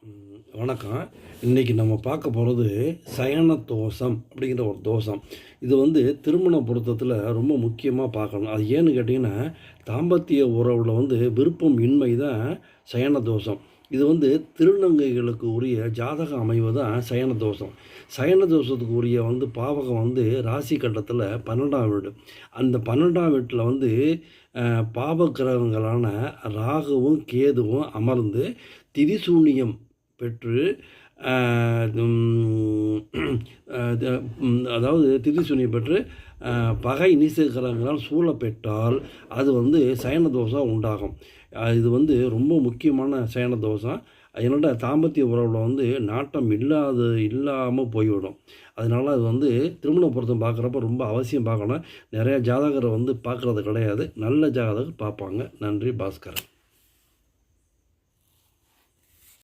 வணக்கம். இன்றைக்கி நம்ம பார்க்க போகிறது சயன தோஷம் அப்படிங்கிற ஒரு தோஷம். இது திருமண பொருத்தத்தில் ரொம்ப முக்கியமாக பார்க்கணும். அது ஏன்னு கேட்டிங்கன்னா, தாம்பத்திய உறவில் விருப்பம் இன்மை தான் சயன தோஷம். இது திருநங்கைகளுக்கு உரிய ஜாதக அமைவு தான் சயன தோஷம். சயன தோஷத்துக்கு உரிய பாவகம் ராசி கட்டத்தில் 12ஆம் வீடு. அந்த 12ஆம் வீட்டில் பாவக்கிரகங்களான ராகுவும் கேதுவும் அமர்ந்து திரிசூனியம் பெற்று அதாவது திரிசூனியம் பெற்று பகை நீசகிரகங்களால் சூழப்பெற்றால் அது சயன தோஷம் உண்டாகும். இது ரொம்ப முக்கியமான சயன தோஷம். அதனோட தாம்பத்திய உறவில் நாட்டம் இல்லாமல் போய்விடும். அதனால் அது திருமண பொருத்தம் பார்க்குறப்ப ரொம்ப அவசியம் பார்க்கணும். நிறையா ஜாதகரை பார்க்குறது கிடையாது. நல்ல ஜாதகர் பார்ப்பாங்க. நன்றி. பாஸ்கரன்.